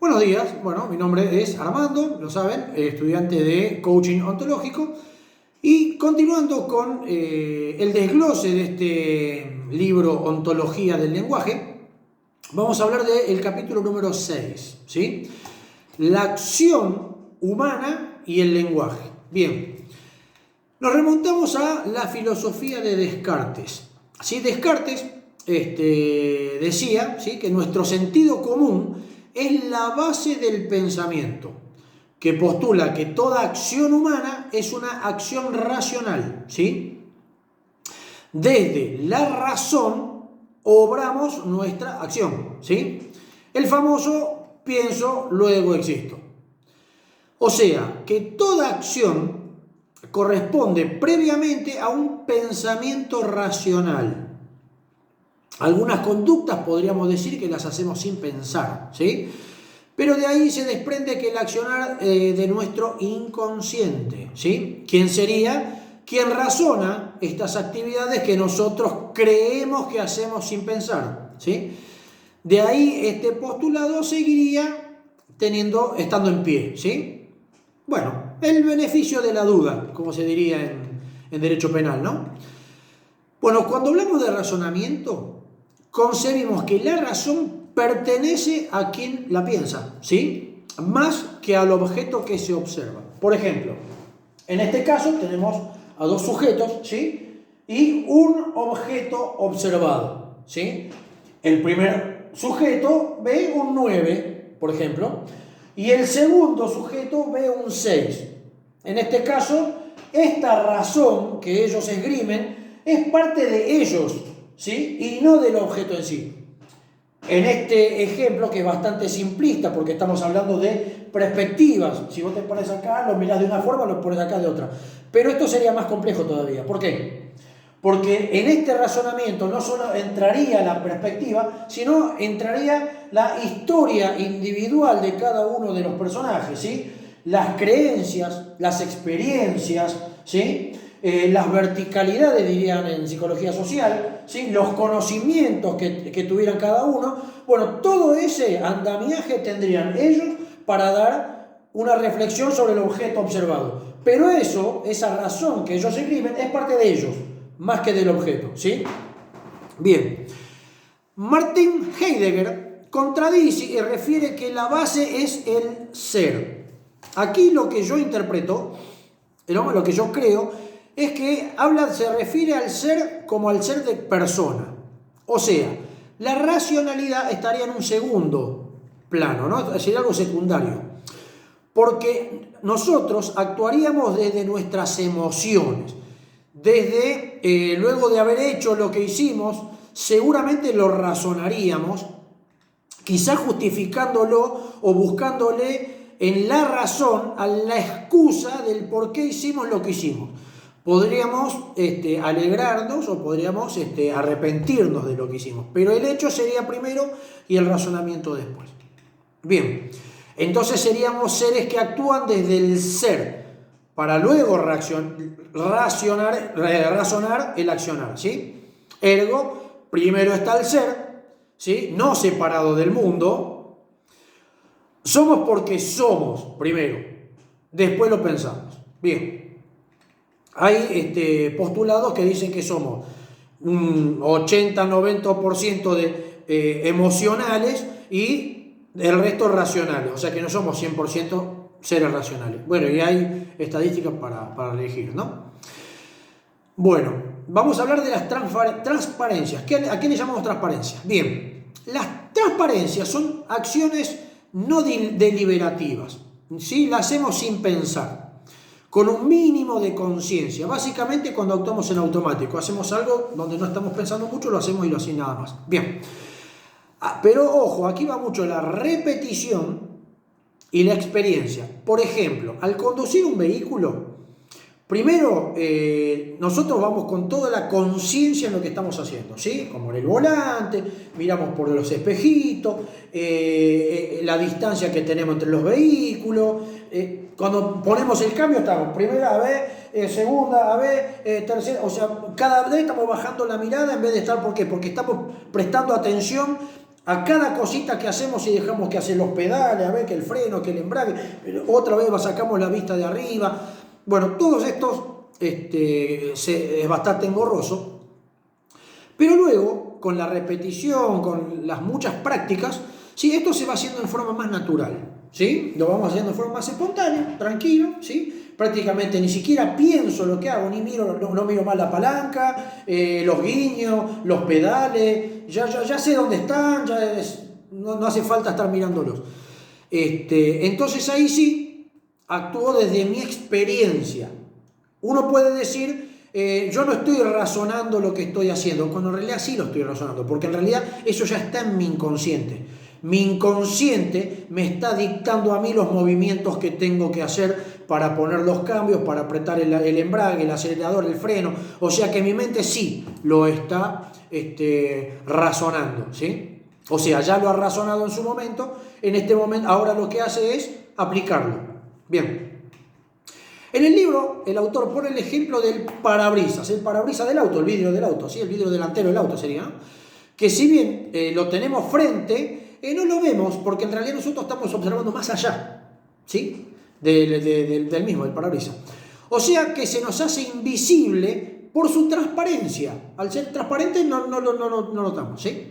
Buenos días, bueno, mi nombre es Armando, lo saben, estudiante de coaching ontológico, y continuando con el desglose de este libro Ontología del Lenguaje, vamos a hablar del capítulo número 6, ¿sí? La acción humana y el lenguaje. Bien, nos remontamos a la filosofía de Descartes. ¿Sí? Descartes decía, ¿sí?, que nuestro sentido común es la base del pensamiento, que postula que toda acción humana es una acción racional, ¿sí? Desde la razón obramos nuestra acción, ¿sí? El famoso pienso, luego existo. O sea, que toda acción corresponde previamente a un pensamiento racional. Algunas conductas podríamos decir que las hacemos sin pensar, ¿sí? Pero de ahí se desprende que el accionar de nuestro inconsciente, ¿sí? ¿Quién sería? Quien razona estas actividades que nosotros creemos que hacemos sin pensar, ¿sí? De ahí este postulado seguiría estando en pie, ¿sí? Bueno, el beneficio de la duda, como se diría en derecho penal, ¿no? Bueno, cuando hablamos de razonamiento, concebimos que la razón pertenece a quien la piensa, ¿sí? Más que al objeto que se observa. Por ejemplo, en este caso tenemos a dos sujetos, ¿sí?, y un objeto observado, ¿sí? El primer sujeto ve un 9, por ejemplo, y el segundo sujeto ve un 6. En este caso, esta razón que ellos esgrimen es parte de ellos, ¿sí?, y no del objeto en sí. En este ejemplo, que es bastante simplista, porque estamos hablando de perspectivas, si vos te pones acá, lo mirás de una forma, lo pones acá de otra. Pero esto sería más complejo todavía. ¿Por qué? Porque en este razonamiento no solo entraría la perspectiva, sino entraría la historia individual de cada uno de los personajes, ¿sí? Las creencias, las experiencias, ¿sí? Las verticalidades, dirían en psicología social, ¿sí? Los conocimientos que tuvieran cada uno. Bueno, todo ese andamiaje tendrían ellos para dar una reflexión sobre el objeto observado. Pero esa razón que ellos escriben, es parte de ellos, más que del objeto, ¿sí? Bien, Martin Heidegger contradice y refiere que la base es el ser. Aquí lo que yo interpreto, lo que yo creo, es que se refiere al ser como al ser de persona. O sea, la racionalidad estaría en un segundo plano, ¿no? Sería algo secundario. Porque nosotros actuaríamos desde nuestras emociones. Luego de haber hecho lo que hicimos, seguramente lo razonaríamos, quizás justificándolo o buscándole en la razón a la excusa del por qué hicimos lo que hicimos. Podríamos alegrarnos o podríamos arrepentirnos de lo que hicimos, pero el hecho sería primero y el razonamiento después. Bien, entonces seríamos seres que actúan desde el ser para luego razonar el accionar, ¿sí? Ergo, primero está el ser, ¿sí?, no separado del mundo. Somos porque somos primero, después lo pensamos. Bien. Hay postulados que dicen que somos un 80-90% de emocionales y el resto racionales, o sea que no somos 100% seres racionales. Bueno, y hay estadísticas para elegir, ¿no? Bueno, vamos a hablar de las transparencias. ¿A qué le llamamos transparencia? Bien, las transparencias son acciones no deliberativas, ¿sí? Las hacemos sin pensar, con un mínimo de conciencia. Básicamente cuando actuamos en automático, hacemos algo donde no estamos pensando mucho, lo hacemos y lo hacemos nada más. Bien, pero ojo, aquí va mucho la repetición y la experiencia. Por ejemplo, al conducir un vehículo, primero nosotros vamos con toda la conciencia en lo que estamos haciendo, ¿sí? Como en el volante, miramos por los espejitos, la distancia que tenemos entre los vehículos. Cuando ponemos el cambio estamos primera vez, segunda vez, tercera, o sea, cada vez estamos bajando la mirada en vez de estar, ¿por qué? Porque estamos prestando atención A cada cosita que hacemos y dejamos que hacer los pedales, a ver que el freno, que el embrague, otra vez sacamos la vista de arriba. Bueno, todos estos es bastante engorroso, pero luego, con la repetición, con las muchas prácticas, ¿sí? Esto se va haciendo en forma más natural, ¿sí? Lo vamos haciendo en forma más espontánea, tranquilo, ¿sí? Prácticamente ni siquiera pienso lo que hago, ni miro, no miro más la palanca, los guiños, los pedales, ya sé dónde están, no hace falta estar mirándolos. Entonces ahí sí actúo desde mi experiencia. Uno puede decir, yo no estoy razonando lo que estoy haciendo, cuando en realidad sí lo estoy razonando, porque en realidad eso ya está en mi inconsciente. Mi inconsciente me está dictando a mí los movimientos que tengo que hacer para poner los cambios, para apretar el embrague, el acelerador, el freno. O sea que mi mente sí lo está razonando, ¿sí? O sea, ya lo ha razonado en su momento, en este momento, ahora lo que hace es aplicarlo. Bien. En el libro, el autor pone el ejemplo del parabrisas, el parabrisas del auto, el vidrio del auto, ¿sí? El vidrio delantero del auto sería, ¿no? Que si bien lo tenemos frente, no lo vemos porque en realidad nosotros estamos observando más allá, ¿sí? Del mismo, del parabrisas. O sea que se nos hace invisible por su transparencia. Al ser transparente no lo notamos, ¿sí?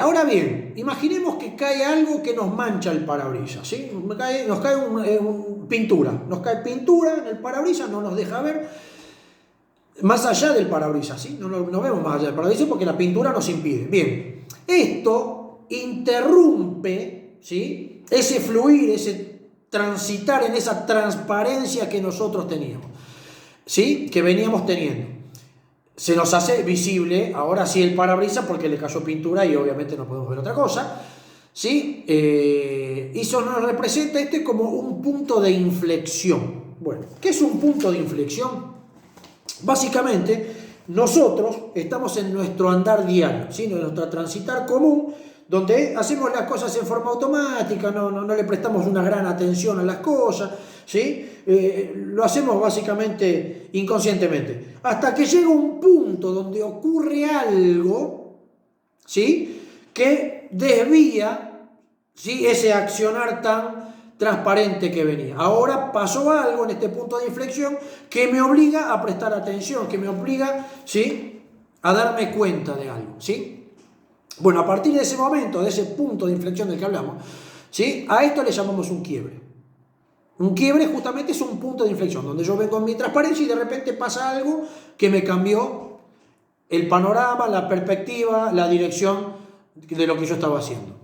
Ahora bien, imaginemos que cae algo que nos mancha el parabrisas, ¿sí? Nos cae pintura, nos cae pintura en el parabrisas, no nos deja ver más allá del parabrisas, ¿sí? No vemos más allá del parabrisas porque la pintura nos impide. Bien, esto interrumpe, ¿sí? Ese fluir, ese transitar en esa transparencia que nosotros teníamos, ¿sí? Que veníamos teniendo. Se nos hace visible ahora sí el parabrisas porque le cayó pintura y obviamente no podemos ver otra cosa, ¿sí? Y eso nos representa como un punto de inflexión. Bueno, ¿qué es un punto de inflexión? Básicamente, nosotros estamos en nuestro andar diario, ¿sí? En nuestro transitar común, donde hacemos las cosas en forma automática, no le prestamos una gran atención a las cosas, ¿sí? Lo hacemos básicamente inconscientemente. Hasta que llega un punto donde ocurre algo, ¿sí? Que desvía, ¿sí? Ese accionar tan transparente que venía. Ahora pasó algo en este punto de inflexión que me obliga a prestar atención, que me obliga, ¿sí? A darme cuenta de algo, ¿sí? Bueno, a partir de ese momento, de ese punto de inflexión del que hablamos, ¿sí? A esto le llamamos un quiebre. Un quiebre justamente es un punto de inflexión, donde yo vengo en mi transparencia y de repente pasa algo que me cambió el panorama, la perspectiva, la dirección de lo que yo estaba haciendo.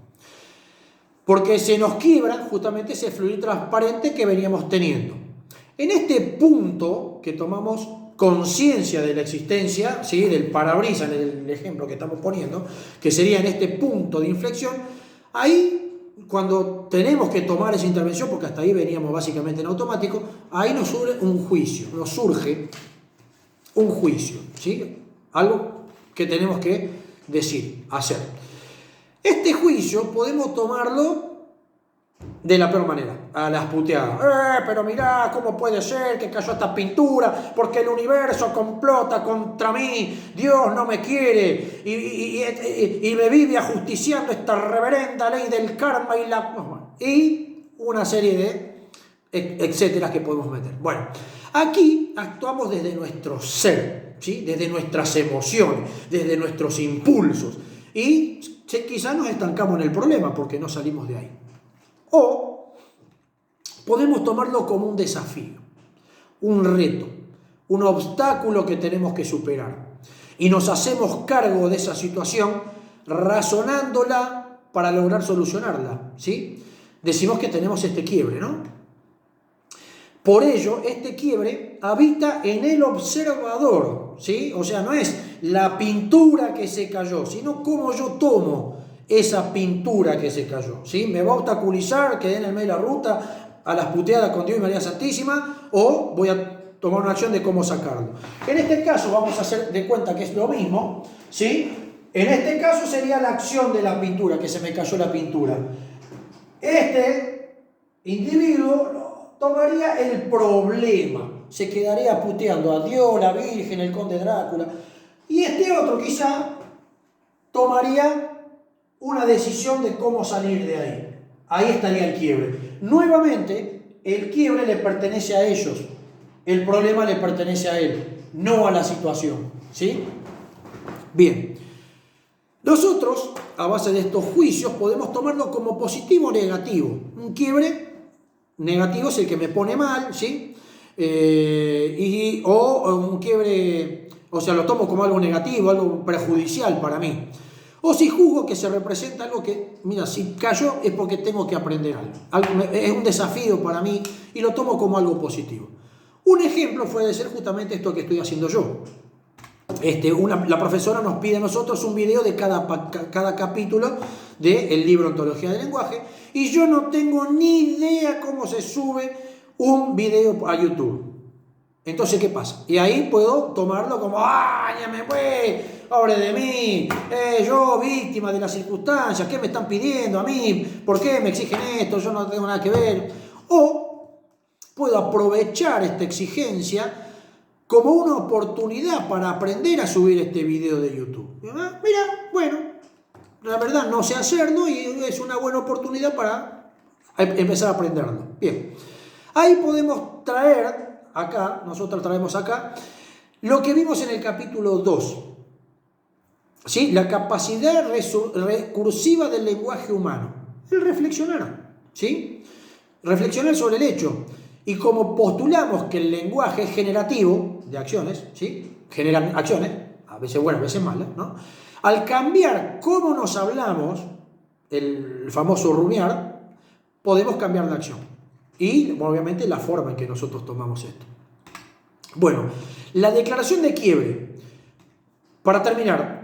Porque se nos quiebra justamente ese fluir transparente que veníamos teniendo. En este punto que tomamos conciencia de la existencia, ¿sí? Del parabrisas, en el ejemplo que estamos poniendo, que sería en este punto de inflexión, ahí cuando tenemos que tomar esa intervención, porque hasta ahí veníamos básicamente en automático, ahí nos surge un juicio, ¿sí? Algo que tenemos que decir, hacer. Este juicio podemos tomarlo de la peor manera, a las puteadas. Pero mirá, ¿cómo puede ser que cayó esta pintura? Porque el universo complota contra mí, Dios no me quiere y me vive ajusticiando esta reverenda ley del karma y una serie de etcétera que podemos meter. Bueno, aquí actuamos desde nuestro ser, ¿sí? Desde nuestras emociones, desde nuestros impulsos y quizás nos estancamos en el problema porque no salimos de ahí. O podemos tomarlo como un desafío, un reto, un obstáculo que tenemos que superar. Y nos hacemos cargo de esa situación razonándola para lograr solucionarla, ¿sí? Decimos que tenemos este quiebre, ¿no? Por ello, este quiebre habita en el observador, ¿sí? O sea, no es la pintura que se cayó, sino cómo yo tomo esa pintura que se cayó, ¿sí? Me va a obstaculizar, quedé en el medio de la ruta a las puteadas con Dios y María Santísima, o voy a tomar una acción de cómo sacarlo. En este caso vamos a hacer de cuenta que es lo mismo, ¿sí? En este caso sería la acción de la pintura, que se me cayó la pintura. Este individuo tomaría el problema, se quedaría puteando a Dios, la Virgen, el conde Drácula, y este otro quizá tomaría una decisión de cómo salir de ahí. Ahí estaría el quiebre. Nuevamente, el quiebre le pertenece a ellos. El problema le pertenece a él, no a la situación. ¿Sí? Bien. Nosotros, a base de estos juicios, podemos tomarlo como positivo o negativo. Un quiebre negativo es el que me pone mal, ¿sí? O un quiebre, o sea, lo tomo como algo negativo, algo perjudicial para mí. O si juzgo que se representa algo que, mira, si cayó es porque tengo que aprender algo. Es un desafío para mí y lo tomo como algo positivo. Un ejemplo puede ser justamente esto que estoy haciendo yo. La profesora nos pide a nosotros un video de cada capítulo del libro Ontología del Lenguaje y yo no tengo ni idea cómo se sube un video a YouTube. Entonces, ¿qué pasa? Y ahí puedo tomarlo como, ¡ah, ya me fue! ¡Pobre de mí! Yo, víctima de las circunstancias, ¿qué me están pidiendo a mí? ¿Por qué me exigen esto? Yo no tengo nada que ver. O puedo aprovechar esta exigencia como una oportunidad para aprender a subir este video de YouTube. Mira, bueno, la verdad no sé hacerlo y es una buena oportunidad para empezar a aprenderlo. Bien, ahí podemos traer acá, nosotros traemos acá, lo que vimos en el capítulo 2. ¿Sí? La capacidad recursiva del lenguaje humano. El reflexionar. ¿Sí? Reflexionar sobre el hecho. Y como postulamos que el lenguaje es generativo de acciones, ¿sí? Generan acciones, a veces buenas, a veces malas, ¿no? Al cambiar cómo nos hablamos, el famoso rumiar, podemos cambiar la acción. Y, obviamente, la forma en que nosotros tomamos esto. Bueno, la declaración de quiebre. Para terminar,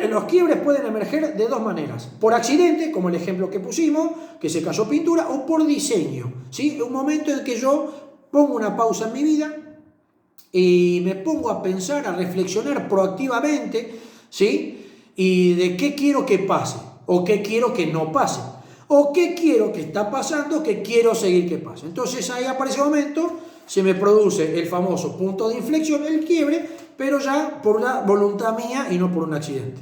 los quiebres pueden emerger de dos maneras. Por accidente, como el ejemplo que pusimos, que se cayó pintura, o por diseño. ¿Sí? Un momento en que yo pongo una pausa en mi vida y me pongo a pensar, a reflexionar proactivamente, ¿sí? Y de qué quiero que pase, o qué quiero que no pase, o qué quiero que está pasando, que quiero seguir que pase. Entonces ahí aparece un momento, se me produce el famoso punto de inflexión, el quiebre, pero ya por la voluntad mía y no por un accidente.